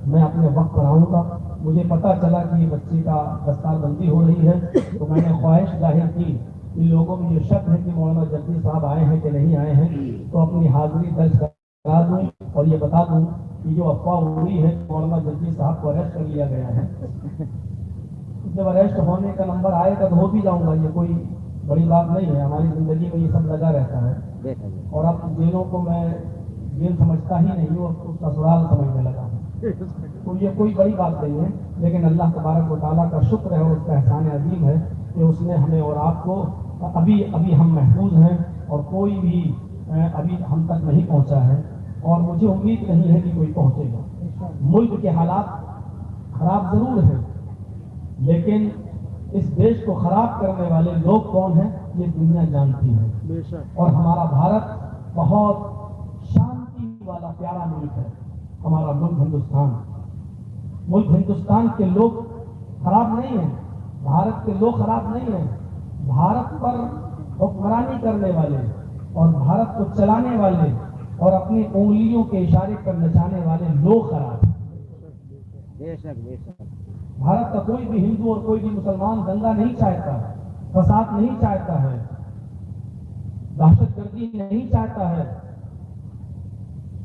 میں اپنے وقت پر آؤں گا. مجھے پتہ چلا کہ یہ بچے کا دستار بندی ہو رہی ہے تو میں نے خواہش ظاہر کی ان لوگوں میں یہ شک ہے کہ مولانا جگدیش صاحب آئے ہیں کہ نہیں آئے ہیں تو اپنی حاضری درج کرا دوں اور یہ بتا دوں کہ جو افواہ ہو رہی ہے مولانا جگدیش صاحب کو اریسٹ کر لیا گیا ہے. جب اریسٹ ہونے کا نمبر آئے گا تو ہو بھی جاؤں گا, یہ کوئی بڑی بات نہیں ہے. ہماری زندگی میں یہ سب لگا رہتا ہے اور اب جیلوں کو میں جیل سمجھتا ہی نہیں ہوں, اس کا سرال سمجھنے لگا ہوں. تو یہ کوئی بڑی بات نہیں ہے, لیکن اللہ تبارک و تعالیٰ کا شکر ہے اور اس کا احسان عظیم ہے کہ اس نے ہمیں اور آپ کو ابھی ہم محفوظ ہیں اور کوئی بھی ابھی ہم تک نہیں پہنچا ہے اور مجھے امید نہیں ہے کہ کوئی پہنچے گا. ملک کے حالات خراب ضرور ہیں لیکن اس دیش کو خراب کرنے والے لوگ کون ہیں یہ دنیا جانتی ہے. اور ہمارا بھارت بہت شانتی والا پیارا ملک ہے. ہمارا ملک ہندوستان کے لوگ خراب نہیں ہیں, بھارت کے لوگ خراب نہیں ہیں. بھارت پر حکمرانی کرنے والے اور بھارت کو چلانے والے اور اپنی انگلیوں کے اشارے پر نچانے والے لوگ خراب ہیں. بھارت کا کوئی بھی ہندو اور کوئی بھی مسلمان دنگا نہیں چاہتا ہے, فساد نہیں چاہتا ہے, دہشت گردی نہیں چاہتا ہے.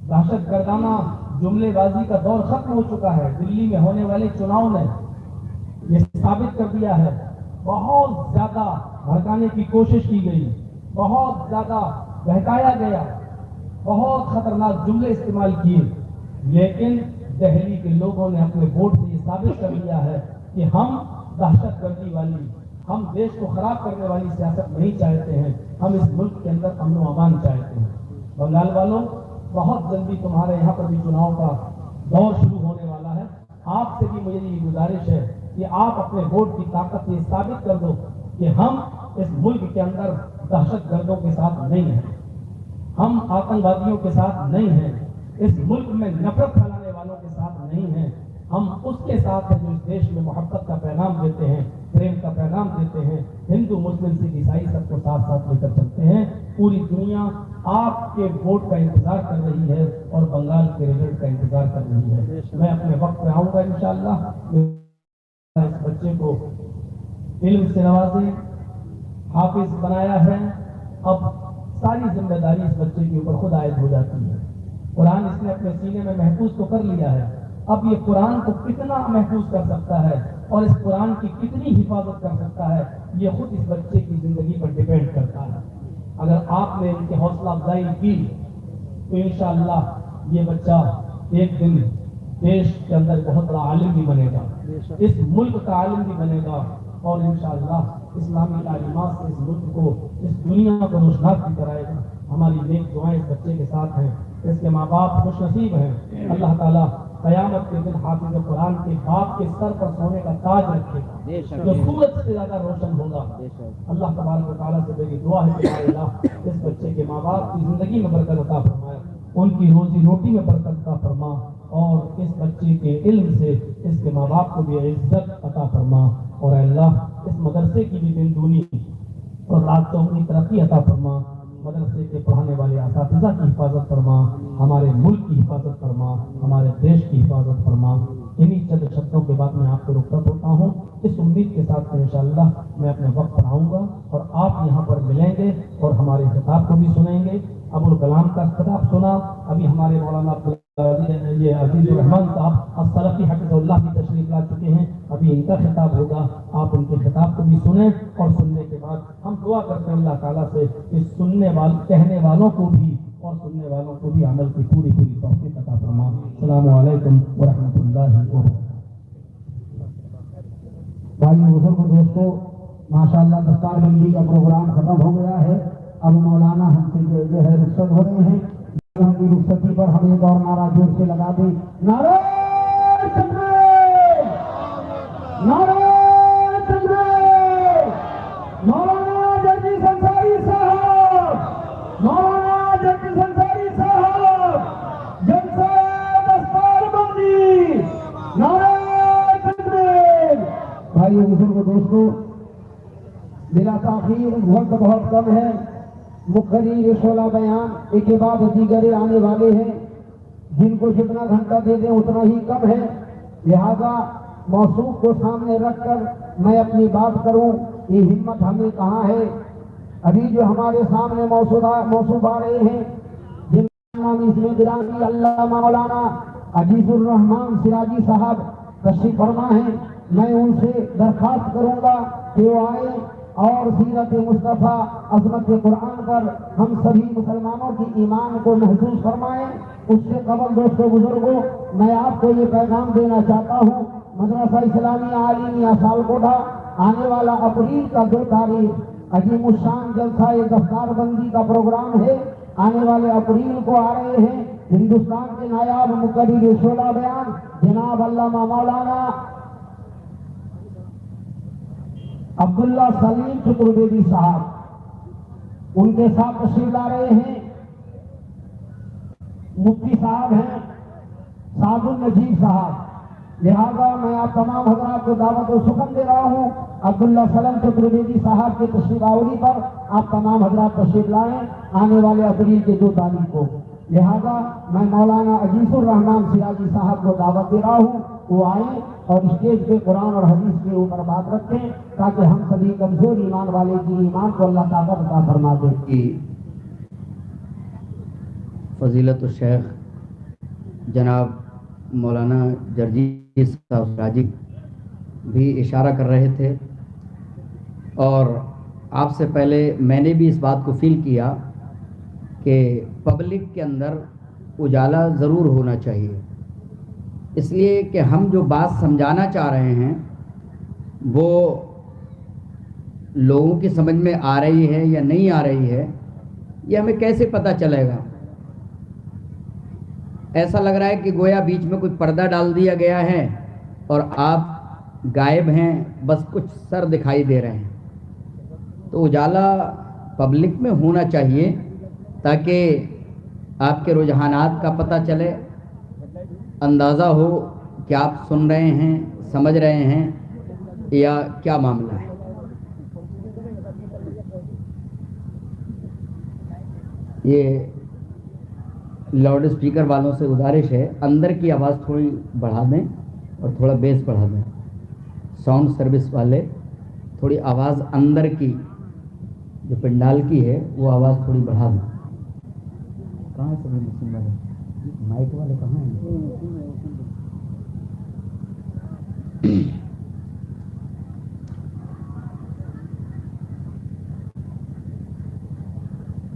دہشت گردانہ جملے بازی کا دور ختم ہو چکا ہے. دلی میں ہونے والے چناؤ نے یہ ثابت کر دیا ہے. بہت زیادہ بھڑکانے کی کوشش کی گئی, بہت زیادہ بہکایا گیا, بہت خطرناک جملے استعمال کیے, لیکن دہلی کے لوگوں نے اپنے ووٹ سے یہ ثابت کر دیا ہے کہ ہم دہشت گردی والی, ہم دیش کو خراب کرنے والی سیاست نہیں چاہتے ہیں. ہم اس ملک کے اندر امن و امان چاہتے ہیں. بنگال والوں, بہت جلدی تمہارے یہاں پر بھی چناؤ کا دور شروع ہونے والا ہے. آپ سے بھی مجھے یہ گزارش ہے کہ آپ اپنے ووٹ کی طاقت سے ثابت کر دو کہ ہم اس ملک کے اندر دہشت گردوں کے ساتھ نہیں ہیں, ہم آتنکوادیوں کے ساتھ نہیں ہیں, اس ملک میں نفرت پھیلانے والوں کے ساتھ نہیں ہیں. ہم اس کے ساتھ ہیں جو اس دیش میں محبت کا پیغام دیتے ہیں, پریم کا پیغام دیتے ہیں. ہندو مسلم سکھ عیسائی سب کو ساتھ ساتھ لے کر چلتے ہیں. پوری دنیا آپ کے ووٹ کا انتظار کر رہی ہے اور بنگال کے رزلٹ کا انتظار کر رہی ہے. میں اپنے وقت پہ آؤں گا انشاءاللہ. اس بچے کو علم سے نوازیں, حافظ بنایا ہے, اب ساری ذمہ داری اس بچے کے اوپر خود عائد ہو جاتی ہے. قرآن اس نے اپنے سینے میں محفوظ تو کر لیا ہے, اب یہ قرآن کو کتنا محفوظ کر سکتا ہے اور اس قرآن کی کتنی حفاظت کر سکتا ہے یہ خود اس بچے کی زندگی پر ڈیپینڈ کرتا ہے. اگر آپ نے ان کی حوصلہ افزائی کی تو انشاءاللہ یہ بچہ ایک دن دیش کے اندر بہت بڑا عالم بھی بنے گا, اس ملک کا عالم بھی بنے گا اور انشاءاللہ اسلامی تعلیمات سے اس ملک کو, اس دنیا کو روشناس بھی کرائے گا. ہماری نیک دعائیں اس بچے کے ساتھ ہیں. اس کے ماں باپ خوش نصیب ہیں. اللہ تعالیٰ قیامت کے دن حافظ قرآن کے باپ کے سر پر سونے کا تاج رکھے گا جو سورج سے زیادہ روشن ہوگا. اللہ تبارک و تعالیٰ سے میری دعا ہے کہ اللہ اس بچے کے ماں باپ کی زندگی میں برکت عطا فرمائے, ان کی روزی روٹی میں برکت عطا فرما اور اس بچے کے علم سے اس کے ماں باپ کو بھی عزت عطا فرما. اور اللہ اس مدرسے کی بھی دن دونی اور رات چوگنی ترقی عطا فرما. مدرسے کے پڑھانے والے اساتذہ کی حفاظت فرما, ہمارے ملک کی حفاظت فرما, ہمارے دیش کی حفاظت فرما. انہی چند شبدوں کے بعد میں آپ کو رخصت ہوتا ہوں اس امید کے ساتھ کہ انشاءاللہ میں اپنے وقت پر آؤں گا اور آپ یہاں پر ملیں گے اور ہمارے خطاب کو بھی سنیں گے. ابوالکلام کا خطاب سنا, ابھی ہمارے مولانا یہ عزیز الرحمان صاحب السلفی حفظہ اللہ کی تشریف لا چکے ہیں, ابھی ان کا خطاب ہوگا. آپ ان کے خطاب کو بھی سنیں اور سننے کے بعد ہم دعا کرتے ہیں اللہ تعالیٰ سے کہ سننے والے کہنے والوں کو بھی اور سننے والوں کو بھی عمل کی پوری توفیق عطا فرما. السلام علیکم ورحمۃ اللہ وبرکاتہ. بھائی بزرگ دوستوں, ماشاءاللہ دستار بندی کا پروگرام ختم ہو گیا ہے. اب مولانا ہم سے جو ہے رخصت ہو رہے ہیں. ان کی رخصتی پر ہم ایک اور نعرہ جوڑ سے لگا دیں, نعرہ تکبیر, نعرہ تکبیر. مولانا جگدیش انصاری صاحب, مولانا جگدیش انصاری صاحب, جلسہ دستار بندی, نعرہ تکبیر. بھائی بزرگ دوستوں, بلا تاخیر وقت بہت کم ہے. مقرر شعلہ بیان ایک کے بعد دیگر آنے والے ہیں. جن کو جتنا گھنٹہ دے دیں اتنا ہی کم ہے، لہذا موصوف کو سامنے رکھ کر میں اپنی بات کروں، یہ ہمت ہمیں کہاں ہے؟ ابھی جو ہمارے سامنے موصوف آ رہے ہیں، جن کا نام اس میں گرامی علامہ مولانا عزیز الرحمان سراجی صاحب تشریف فرما ہیں، میں ان سے درخواست کروں گا کہ وہ آئیں اور سیرت مصطفیٰ عظمت قرآن پر ہم سبھی مسلمانوں کی ایمان کو محسوس فرمائیں۔ اس سے قبل دوستوں بزرگوں، میں آپ کو یہ پیغام دینا چاہتا ہوں، مدرسہ اسلامیہ عالمیہ سالکوٹا آنے والا اپریل کا 2 تاریخ عظیم الشان جلسہ دستار بندی کا پروگرام ہے، آنے والے اپریل کو آ رہے ہیں ہندوستان کے نایاب مقرر شعلہ بیان جناب علامہ مولانا عبداللہ سلیم چترویدی صاحب، ان کے ساتھ تشریف لا رہے ہیں مفتی صاحب ہیں سعد النجیب صاحب، لہذا میں آپ تمام حضرات کو دعوت و سخن دے رہا ہوں، عبداللہ سلیم چترویدی صاحب کے تشریف آوری پر آپ تمام حضرات تشریف لائیں آنے والے اپریل کے 2 تاریخ کو، لہذا میں مولانا عزیز الرحمان سراجی صاحب کو دعوت دے رہا ہوں، وہ آئیں اور اسٹیج پہ قرآن اور حدیث کے اوپر بات رکھیں تاکہ ہم سبھی کمزور ایمان والے کی ایمان کو اللہ تعالیٰ عطا فرما دے۔ فضیلت الشیخ جناب مولانا جرجی صاحب سراجی بھی اشارہ کر رہے تھے، اور آپ سے پہلے میں نے بھی اس بات کو فیل کیا کہ پبلک کے اندر اجالا ضرور ہونا چاہیے، اس لیے کہ ہم جو بات سمجھانا چاہ رہے ہیں وہ لوگوں کی سمجھ میں آ رہی ہے یا نہیں آ رہی ہے، یہ ہمیں کیسے پتہ چلے گا؟ ایسا لگ رہا ہے کہ گویا بیچ میں کوئی پردہ ڈال دیا گیا ہے اور آپ غائب ہیں، بس کچھ سر دکھائی دے رہے ہیں۔ تو اجالا پبلک میں ہونا چاہیے تاکہ آپ کے رجحانات کا پتہ چلے، اندازہ ہو کہ آپ سن رہے ہیں، سمجھ رہے ہیں یا کیا معاملہ ہے۔ یہ لاؤڈ اسپیکر والوں سے گزارش ہے، اندر کی آواز تھوڑی بڑھا دیں اور تھوڑا بیس بڑھا دیں، ساؤنڈ سروس والے تھوڑی آواز اندر کی جو پنڈال کی ہے وہ آواز تھوڑی بڑھا دیں۔ کہاں ہے سبھی مسلم والے؟ مائک والے کہاں ہیں؟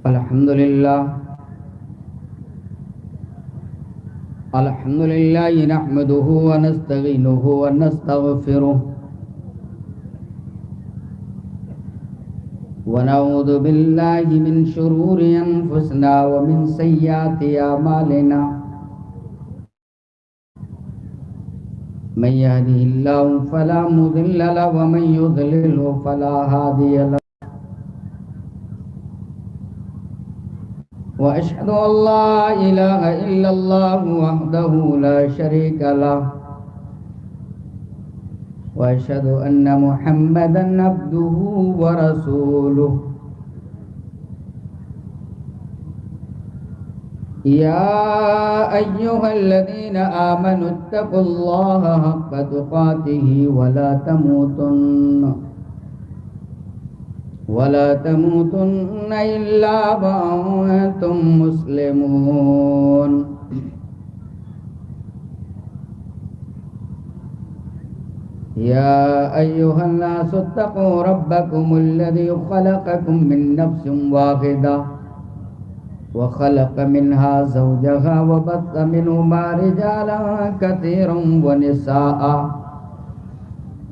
الحمدللہ نحمده ونستعینه ونستغفره ونعوذ باللہ من شرور انفسنا ومن سیئات اعمالنا من يهده الله فلا مضل له ومن يضلل فلا هادي له وأشهد أن لا إله إلا الله وحده لا شريك له وأشهد أن محمدا عبده ورسوله يا أيها الذين آمنوا اتقوا الله حق تقاته ولا تموتن إلا وأنتم مسلمون يا أيها الناس اتقوا ربكم الذي خلقكم من نفس واحدة وخلق منها زوجها وبث منهما رجالا كثيرا ونساء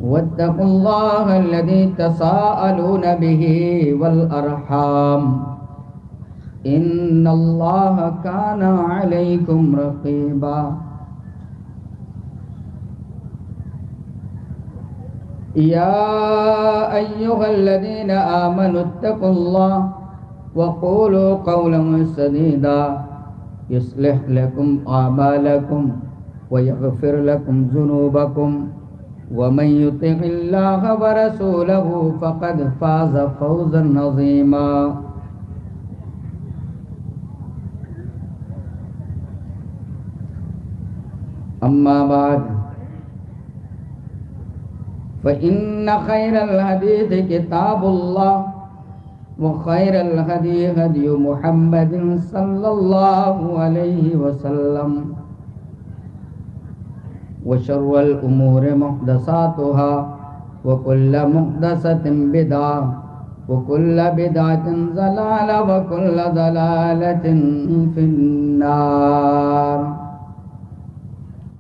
واتقوا الله الذي تساءلون به والأرحام إن الله كان عليكم رقيبا يا أيها الذين آمنوا اتقوا الله وقولوا قولا سديدا يصلح لكم أعمالكم ويغفر لكم ذنوبكم ومن يطع الله ورسوله فقد فاز فوزا عظيما أما بعد فإن خير الحديث كتاب الله وخير الهدي هدي محمد صلى الله عليه وسلم وشر الأمور محدثاتها وكل محدثة بدعة وكل بدعة ضلالة وكل ضلالة في النار.